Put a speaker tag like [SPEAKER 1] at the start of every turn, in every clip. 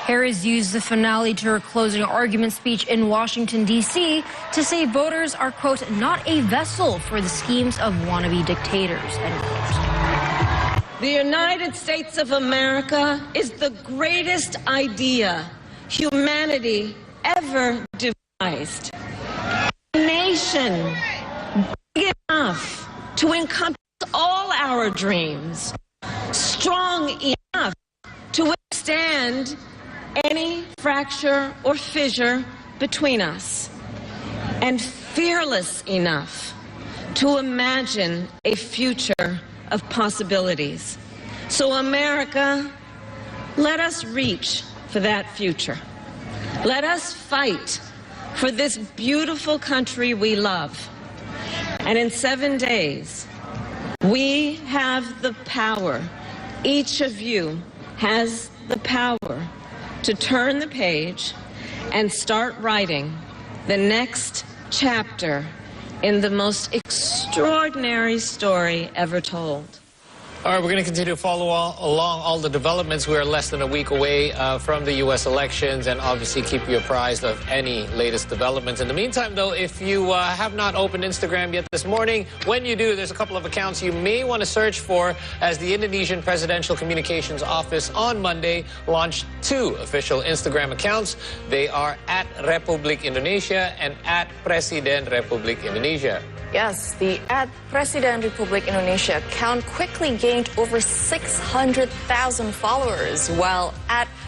[SPEAKER 1] Harris used the finale to her closing argument speech in Washington, D.C. to say voters are, quote, not a vessel for the schemes of wannabe dictators, end quote.
[SPEAKER 2] The United States of America is the greatest idea humanity ever devised. A nation big enough to encompass all our dreams, strong enough to withstand any fracture or fissure between us, and fearless enough to imagine a future of possibilities. So America, let us reach for that future. Let us fight for this beautiful country we love. And in 7 days, we have the power, each of you has the power to turn the page and start writing the next chapter in the most extraordinary story ever told.
[SPEAKER 3] All right, we're going to continue to follow along all the developments. We are less than a week away from the U.S. elections, and obviously keep you apprised of any latest developments. In the meantime, though, if you have not opened Instagram yet this morning, when you do, there's a couple of accounts you may want to search for, as the Indonesian Presidential Communications Office on Monday launched 2 official Instagram accounts. They are at Republik Indonesia and at Presiden Republik Indonesia.
[SPEAKER 4] Yes, the @Presiden Republik Indonesia account quickly gained over 600,000 followers, while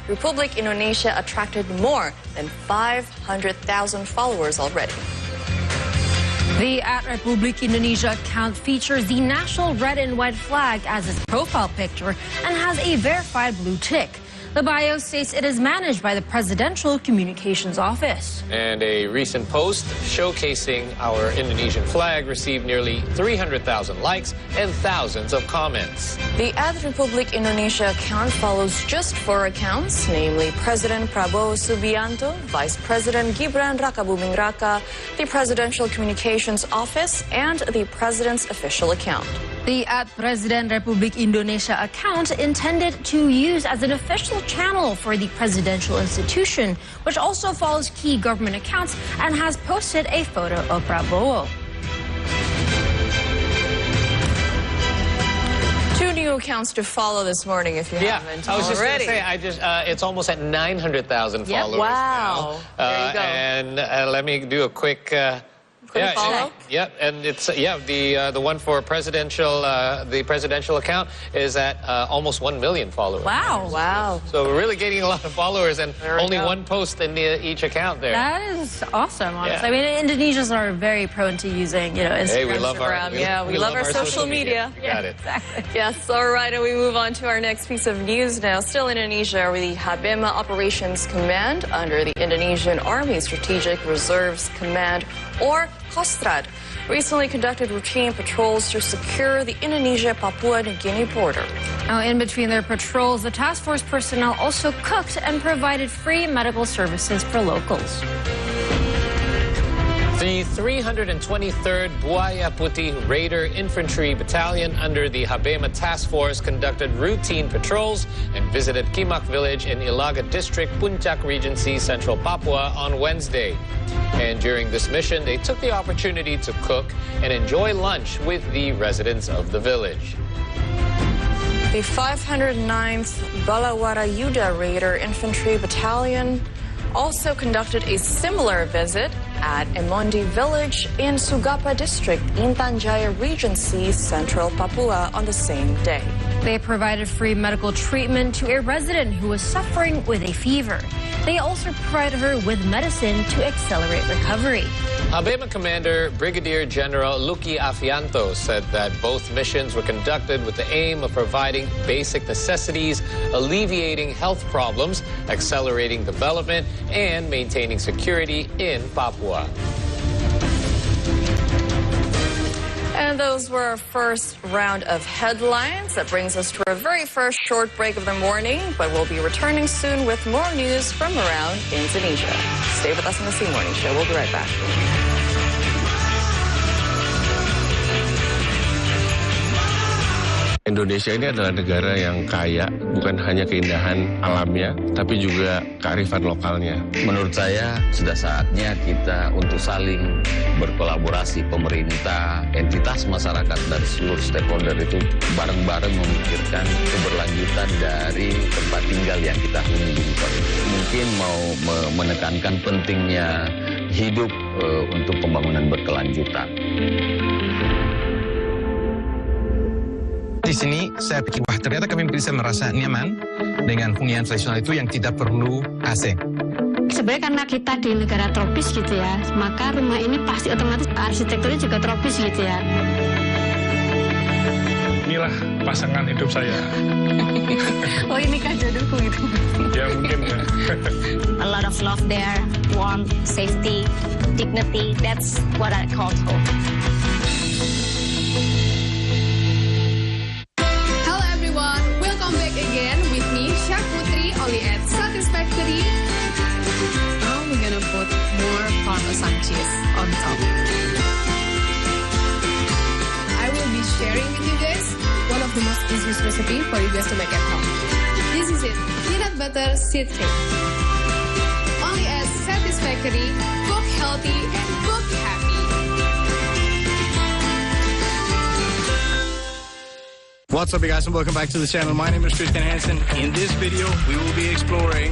[SPEAKER 4] @Republik Indonesia attracted more than 500,000 followers already.
[SPEAKER 1] The @Republik Indonesia account features the national red and white flag as its profile picture and has a verified blue tick. The bio states it is managed by the Presidential Communications Office.
[SPEAKER 3] And a recent post showcasing our Indonesian flag received nearly 300,000 likes and thousands of comments.
[SPEAKER 4] The @Republik Indonesia account follows just 4 accounts, namely President Prabowo Subianto, Vice President Gibran Rakabuming Raka, the Presidential Communications Office, and the President's official account.
[SPEAKER 1] The @Presiden Republik Indonesia account intended to use as an official channel for the presidential institution, which also follows key government accounts and has posted a photo of Prabowo.
[SPEAKER 4] 2 new accounts to follow this morning if you haven't already.
[SPEAKER 3] I was just going to say, it's almost at 900,000 followers.
[SPEAKER 4] Wow.
[SPEAKER 3] Now.
[SPEAKER 4] There you go.
[SPEAKER 3] And let me do a quick...
[SPEAKER 4] follow?
[SPEAKER 3] Yeah, and it's the one for presidential the presidential account is at almost 1 million followers.
[SPEAKER 1] Wow.
[SPEAKER 4] Wow.
[SPEAKER 3] So we're really getting a lot of followers, and only 1 post in each account there.
[SPEAKER 1] That is awesome, honestly.
[SPEAKER 3] Yeah.
[SPEAKER 1] I mean, Indonesians are very prone to using, Instagram.
[SPEAKER 3] Hey, we love
[SPEAKER 4] we love our social media.
[SPEAKER 3] Got it.
[SPEAKER 1] Exactly.
[SPEAKER 4] Yes, all right, and we move on to our next piece of news now. Still in Indonesia, where the Habema Operations Command under the Indonesian Army Strategic Reserves Command, or Kostrad, recently conducted routine patrols to secure the Indonesia-Papua New Guinea border.
[SPEAKER 1] Now, in between their patrols, the task force personnel also cooked and provided free medical services for locals.
[SPEAKER 3] The 323rd Buaya Putih Raider Infantry Battalion under the Habema Task Force conducted routine patrols and visited Kimak Village in Ilaga District, Puncak Regency, Central Papua on Wednesday. And during this mission, they took the opportunity to cook and enjoy lunch with the residents of the village.
[SPEAKER 4] The 509th Balawara Yuda Raider Infantry Battalion also conducted a similar visit at Emondi Village in Sugapa District, Intan Jaya Regency, Central Papua on the same day.
[SPEAKER 1] They provided free medical treatment to a resident who was suffering with a fever. They also provided her with medicine to accelerate recovery.
[SPEAKER 3] Habema Commander Brigadier General Lucky Afianto said that both missions were conducted with the aim of providing basic necessities, alleviating health problems, accelerating development, and maintaining security in Papua.
[SPEAKER 4] And those were our first round of headlines. That brings us to our very first short break of the morning, but we'll be returning soon with more news from around Indonesia. Stay with us on the C Morning Show. We'll be right back.
[SPEAKER 5] Indonesia ini adalah negara yang kaya, bukan hanya keindahan alamnya, tapi juga kearifan lokalnya.
[SPEAKER 6] Menurut saya sudah saatnya kita untuk saling berkolaborasi, pemerintah, entitas masyarakat dari seluruh stakeholder itu bareng-bareng memikirkan keberlanjutan dari tempat tinggal yang kita huni. Mungkin mau menekankan pentingnya hidup untuk pembangunan berkelanjutan.
[SPEAKER 7] Di sini saya pikir, wah ternyata kami bisa merasa nyaman dengan hunian tradisional itu yang tidak perlu AC.
[SPEAKER 8] Sebenarnya karena kita di negara tropis gitu ya, maka rumah ini pasti otomatis arsitekturnya juga tropis gitu ya.
[SPEAKER 9] Inilah pasangan hidup saya.
[SPEAKER 8] Oh ini kan jodohku gitu.
[SPEAKER 9] Ya mungkin ya.
[SPEAKER 8] A lot of love there, warmth, safety, dignity, that's what I call home.
[SPEAKER 10] Only at Satisfactory. Now we're gonna put more Parmesan cheese on top. I will be sharing with you guys one of the most easiest recipe for you guys to make at home. This is it, peanut butter seed cake. Only at Satisfactory, cook healthy and cook happy.
[SPEAKER 11] What's up, you guys, and welcome back to the channel. My name is Christian Hansen. In this video, we will be exploring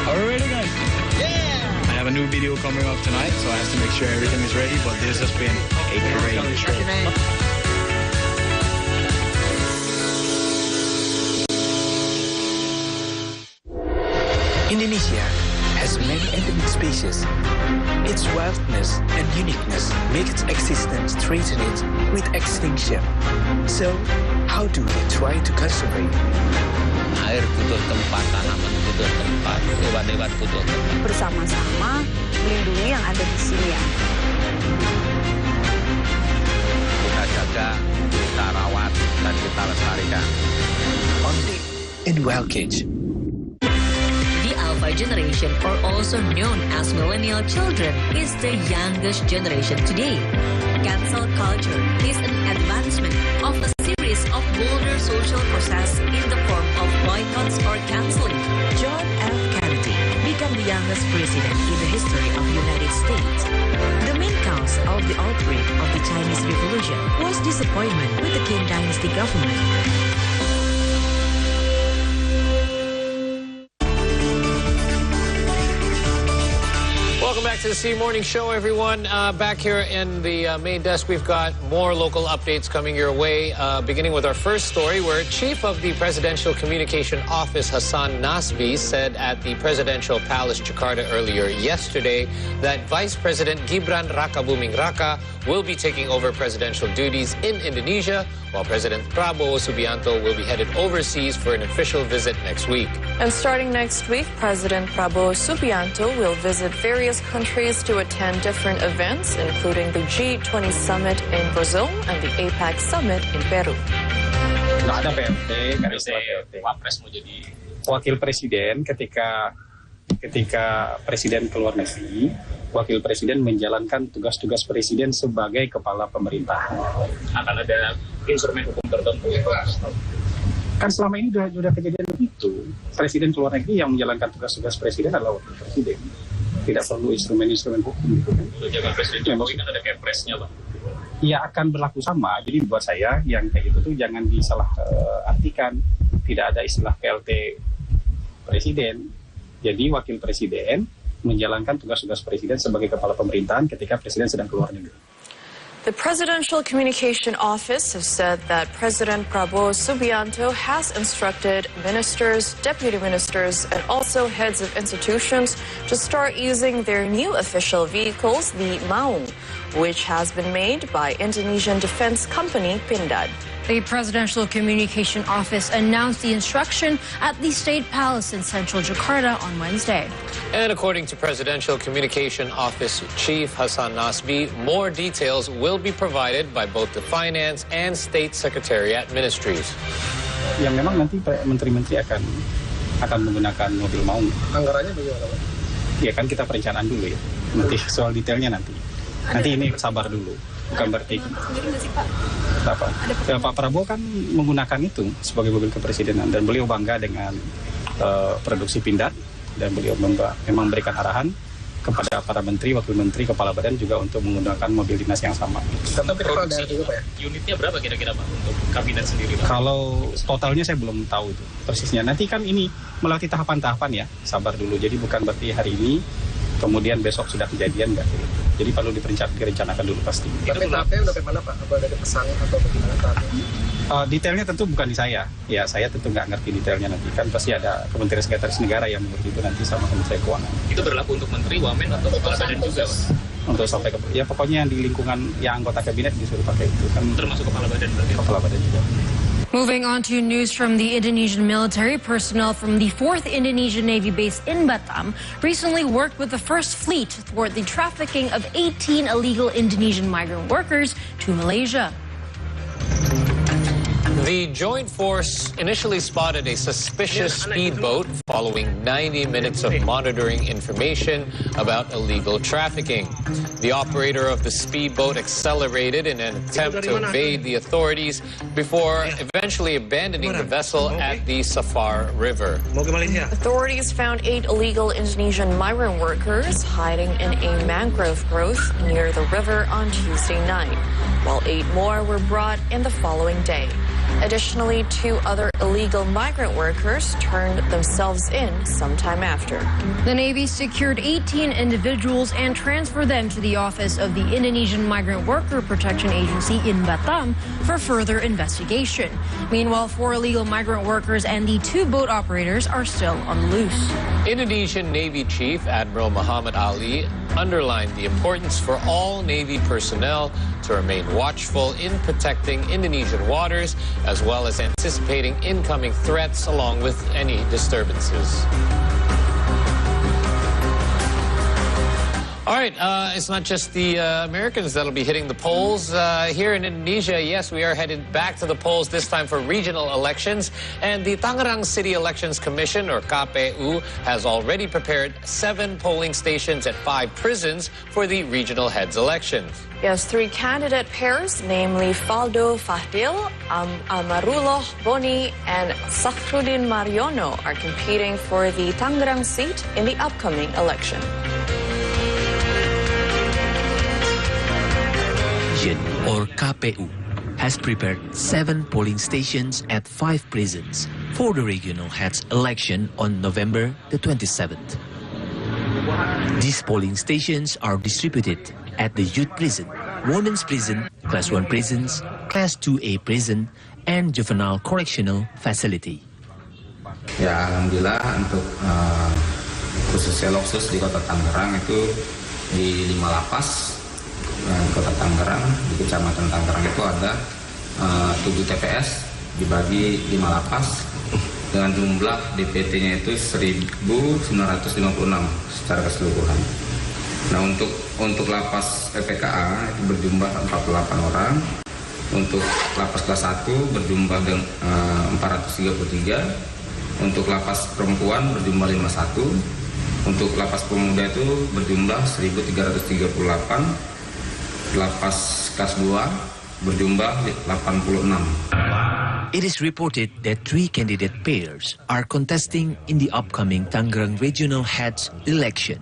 [SPEAKER 11] Are we ready, guys? Yeah! I have a new video coming up tonight, so I have to make sure everything is ready, but this has been a great trip.
[SPEAKER 12] Indonesia has many endemic species. Its wildness and uniqueness make its existence threatened with extinction. So, how do they try to conserve it?
[SPEAKER 6] Air butuh tempat, tanaman butuh tempat, hewan-hewan butuh tempat.
[SPEAKER 8] Bersama-sama melindungi yang ada di sini ya.
[SPEAKER 6] Kita jaga, kita rawat, dan kita lestarikan.
[SPEAKER 12] Only in Wild Cage.
[SPEAKER 13] Alpha generation, or also known as millennial children, is the youngest generation today. Cancel culture is an advancement of a series of bolder social process in the form of boycotts or canceling. John F. Kennedy became the youngest president in the history of the United States. The main cause of the outbreak of the Chinese Revolution was disappointment with the Qing Dynasty government.
[SPEAKER 3] Welcome back to the C Morning Show, everyone. Back here in the main desk, we've got more local updates coming your way, beginning with our first story, where Chief of the Presidential Communication Office, Hassan Nasbi, said at the Presidential Palace, Jakarta, earlier yesterday that Vice President Gibran Rakabuming Raka will be taking over presidential duties in Indonesia, while President Prabowo Subianto will be headed overseas for an official visit next week.
[SPEAKER 4] And starting next week, President Prabowo Subianto will visit various countries to attend different events, including the G20 Summit in Brazil and the APEC Summit in Peru.
[SPEAKER 14] Nggak ada PLT, karena Wapres mau jadi wakil presiden ketika presiden keluar negeri, wakil presiden menjalankan tugas-tugas presiden sebagai kepala pemerintahan. Akan ada instrumen hukum tertentu itu. Kan selama ini sudah kejadian begitu. Presiden keluar negeri yang menjalankan tugas-tugas presiden adalah wakil presiden. Tidak perlu instrumen-instrumen hukum. Gitu kan. Jaga presiden Jokowi kan ada kepresnya, Pak. Ya akan berlaku sama. Jadi buat saya yang kayak gitu tuh jangan disalah artikan. Tidak ada istilah PLT presiden. Jadi wakil presiden menjalankan tugas-tugas presiden sebagai kepala pemerintahan ketika presiden sedang keluar negeri.
[SPEAKER 4] The Presidential Communication Office has said that President Prabowo Subianto has instructed ministers, deputy ministers, and also heads of institutions to start using their new official vehicles, the Maung, which has been made by Indonesian defense company Pindad.
[SPEAKER 1] The Presidential Communication Office announced the instruction at the State Palace in central Jakarta on Wednesday.
[SPEAKER 3] And according to Presidential Communication Office Chief Hassan Nasbi, more details will be provided by both the Finance and State Secretariat ministries.
[SPEAKER 14] Yang memang nanti menteri-menteri akan akan menggunakan mobil maung.
[SPEAKER 15] Anggarannya bagaimana, Pak?
[SPEAKER 14] Ya kan kita perencanaan dulu ya. Nanti soal detailnya nanti. Nanti ini sabar dulu. Bukan berarti.
[SPEAKER 10] Sendiri nggak sih, Pak?
[SPEAKER 14] Apa? Ya, Pak Prabowo kan menggunakan itu sebagai mobil kepresidenan dan beliau bangga dengan produksi pindad dan beliau memang memberikan arahan kepada para menteri, wakil menteri, kepala badan juga untuk menggunakan mobil dinas yang sama.
[SPEAKER 15] Tapi kepala daerah juga, Pak ya?
[SPEAKER 16] Unitnya berapa kira-kira, Pak, untuk kabinet sendiri, Pak?
[SPEAKER 14] Kalau totalnya saya belum tahu itu persisnya. Nanti kan ini melewati tahapan-tahapan ya, sabar dulu. Jadi bukan berarti hari ini, kemudian besok sudah kejadian nggak? Jadi perlu direncanakan dulu pasti.
[SPEAKER 15] Tapi tahapnya udah bagaimana, Pak? Apa ada pesan atau bagaimana tahapnya?
[SPEAKER 14] Detailnya tentu bukan di saya. Ya, saya tentu nggak ngerti detailnya nanti. Kan pasti ada Kementerian Sekretaris Negara yang mengerti itu nanti sama Kementerian Keuangan.
[SPEAKER 16] Itu berlaku untuk menteri, wamen, atau kepala badan juga, Pak?
[SPEAKER 14] Untuk sampai ke, ya pokoknya yang di lingkungan yang anggota kabinet disuruh pakai itu kan.
[SPEAKER 16] Termasuk kepala badan berarti?
[SPEAKER 14] Kepala badan juga.
[SPEAKER 1] Moving on to news from the Indonesian military, personnel from the 4th Indonesian Navy base in Batam recently worked with the First Fleet toward the trafficking of 18 illegal Indonesian migrant workers to Malaysia.
[SPEAKER 3] The joint force initially spotted a suspicious speedboat following 90 minutes of monitoring information about illegal trafficking. The operator of the speedboat accelerated in an attempt to evade the authorities before eventually abandoning the vessel at the Safar River.
[SPEAKER 4] Authorities found 8 illegal Indonesian migrant workers hiding in a mangrove growth near the river on Tuesday night, while 8 more were brought in the following day. Additionally, 2 other illegal migrant workers turned themselves in sometime after.
[SPEAKER 1] The Navy secured 18 individuals and transferred them to the office of the Indonesian Migrant Worker Protection Agency in Batam for further investigation. Meanwhile, 4 illegal migrant workers and the 2 boat operators are still on the loose.
[SPEAKER 3] Indonesian Navy Chief Admiral Muhammad Ali underlined the importance for all Navy personnel to remain watchful in protecting Indonesian waters, as well as anticipating incoming threats along with any disturbances. All right, it's not just the Americans that'll be hitting the polls. Here in Indonesia, yes, we are headed back to the polls, this time for regional elections. And the Tangerang City Elections Commission, or KPU, has already prepared 7 polling stations at 5 prisons for the regional heads elections.
[SPEAKER 4] Yes, 3 candidate pairs, namely Faldo Fahdil, Amarullah Boni, and Sakhrudin Mariono, are competing for the Tangerang seat in the upcoming election.
[SPEAKER 17] Or KPU has prepared 7 polling stations at 5 prisons for the regional heads election on November the 27th. These polling stations are distributed at the youth prison, women's prison, class 1 prisons, class 2A prison, and juvenile correctional facility.
[SPEAKER 18] Ya, alhamdulillah untuk khususnya Loksus di Kota Tangerang itu di 5 lapas. Kota Tangerang, di Kecamatan Tangerang itu ada 7 TPS dibagi 5 lapas dengan jumlah DPT-nya itu 1.956 secara keseluruhan. Nah, untuk lapas PPKA itu berjumlah 48 orang, untuk lapas kelas 1 berjumlah 433, untuk lapas perempuan berjumlah 51, untuk lapas pemuda itu berjumlah 1.338, lapas kelas 2 berjumlah 86.
[SPEAKER 17] It is reported that 3 candidate pairs are contesting in the upcoming Tangerang Regional Heads election,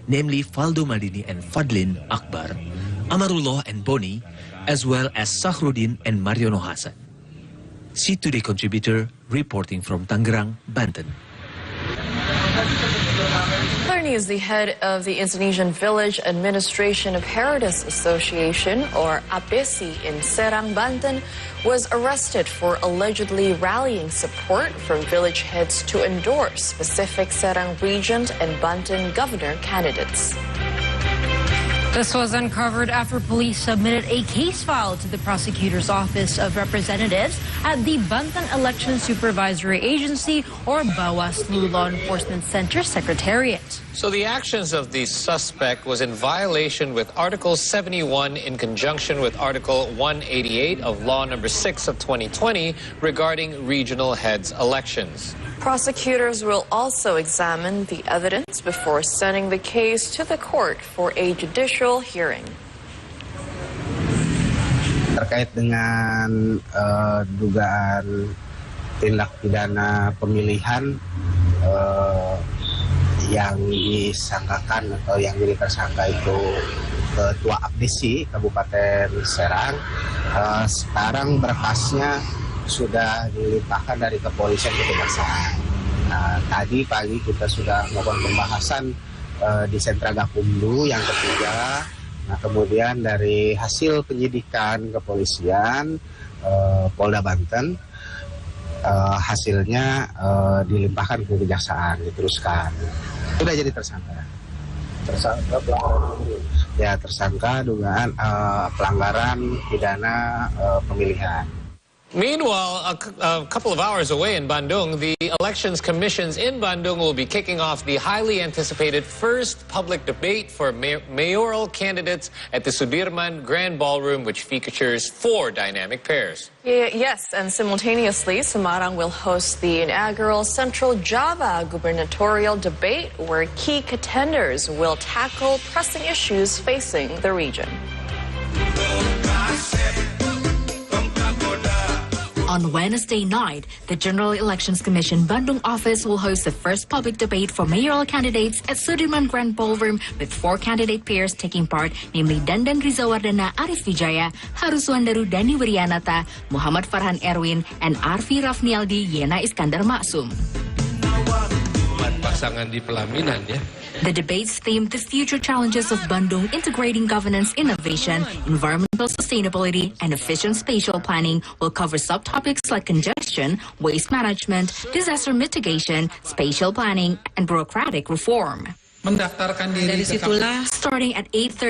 [SPEAKER 17] namely Faldo Maldini and Fadlin Akbar, Amarullah and Boni, as well as Sakhrudin and Mariono Hasan. See Today contributor reporting from Tangerang, Banten.
[SPEAKER 4] Learning is the head of the Indonesian Village Administration Apparatus Association, or APSI, in Serang, Banten, was arrested for allegedly rallying support from village heads to endorse specific Serang Regent and Banten governor candidates.
[SPEAKER 1] This was uncovered after police submitted a case file to the prosecutor's office of representatives at the Banten Election Supervisory Agency, or Bawaslu Law Enforcement Center Secretariat.
[SPEAKER 3] So the actions of the suspect was in violation with Article 71 in conjunction with Article 188 of Law Number 6 of 2020 regarding regional heads elections.
[SPEAKER 4] Prosecutors will also examine the evidence before sending the case to the court for a judicial hearing.
[SPEAKER 19] Terkait dengan dugaan tindak pidana pemilihan yang disangkakan atau yang jadi tersangka itu Ketua Abdesi Kabupaten Serang, sekarang berkasnya sudah dilimpahkan dari kepolisian ke kejaksaan. Tadi pagi kita sudah melakukan pembahasan di sentra Gakumdu yang ketiga. Nah, kemudian dari hasil penyidikan kepolisian Polda Banten, hasilnya dilimpahkan ke kejaksaan, diteruskan. Sudah jadi tersangka. Tersangka pelanggaran ya, tersangka dugaan pelanggaran pidana pemilihan.
[SPEAKER 3] Meanwhile, a couple of hours away in Bandung, the Elections Commissions in Bandung will be kicking off the highly anticipated first public debate for mayoral candidates at the Sudirman Grand Ballroom, which features 4 dynamic pairs.
[SPEAKER 4] Yes, and simultaneously, Semarang will host the inaugural Central Java gubernatorial debate, where key contenders will tackle pressing issues facing the region.
[SPEAKER 20] On Wednesday night, the General Elections Commission Bandung office will host the first public debate for mayoral candidates at Sudirman Grand Ballroom, with 4 candidate pairs taking part, namely Dandan Rizawardana Arif Wijaya, Haruswandaru Dani Wirianata, Muhammad Farhan Erwin, and Arfi Rafnialdi Yena Iskandar Maksum.
[SPEAKER 5] Pasangan di pelaminan ya.
[SPEAKER 20] The debates theme the future challenges of Bandung, integrating governance, innovation, environmental sustainability, and efficient spatial planning, will cover subtopics like congestion, waste management, disaster mitigation, spatial planning, and bureaucratic reform.
[SPEAKER 21] Mendaftarkan diri
[SPEAKER 20] Starting at 8:30